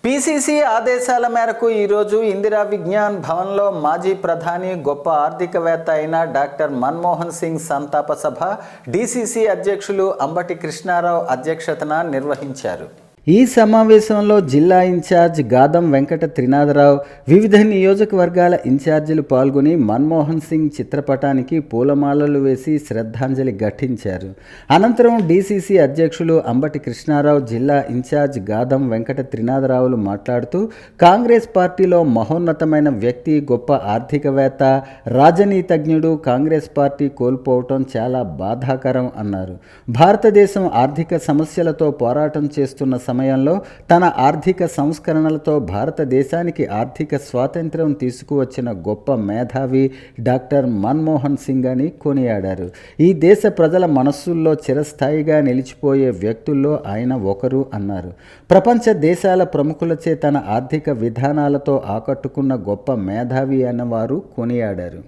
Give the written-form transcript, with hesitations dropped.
PCC ఆదేశాల మేరకు ఈరోజు ఇందిరా విజ్ఞాన్ భవన్లో మాజీ ప్రధాని గొప్ప ఆర్థికవేత్త అయిన డాక్టర్ మన్మోహన్ సింగ్ సంతాప సభ డీసీసీ అధ్యక్షులు అంబటి కృష్ణారావు అధ్యక్షతన నిర్వహించారు. ఈ సమావేశంలో జిల్లా ఇన్ఛార్జ్ గాదం వెంకట త్రినాథరావు, వివిధ నియోజకవర్గాల ఇన్ఛార్జీలు పాల్గొని మన్మోహన్ సింగ్ చిత్రపటానికి పూలమాలలు వేసి శ్రద్ధాంజలి ఘటించారు. అనంతరం డీసీసీ అధ్యక్షులు అంబటి కృష్ణారావు, జిల్లా ఇన్ఛార్జ్ గాదం వెంకట త్రినాథరావులు మాట్లాడుతూ కాంగ్రెస్ పార్టీలో మహోన్నతమైన వ్యక్తి, గొప్ప ఆర్థికవేత్త, రాజనీతిజ్ఞుడు కాంగ్రెస్ పార్టీ కోల్పోవటం చాలా బాధాకరం అన్నారు. భారతదేశం ఆర్థిక సమస్యలతో పోరాటం చేస్తున్న సమయంలో తన ఆర్థిక సంస్కరణలతో భారతదేశానికి ఆర్థిక స్వాతంత్ర్యం తీసుకువచ్చిన గొప్ప మేధావి డాక్టర్ మన్మోహన్ సింగ్ అని కొనియాడారు. ఈ దేశ ప్రజల మనస్సుల్లో చిరస్థాయిగా నిలిచిపోయే వ్యక్తుల్లో ఆయన ఒకరు అన్నారు. ప్రపంచ దేశాల ప్రముఖులచే తన ఆర్థిక విధానాలతో ఆకట్టుకున్న గొప్ప మేధావి అన్నవారు కొనియాడారు.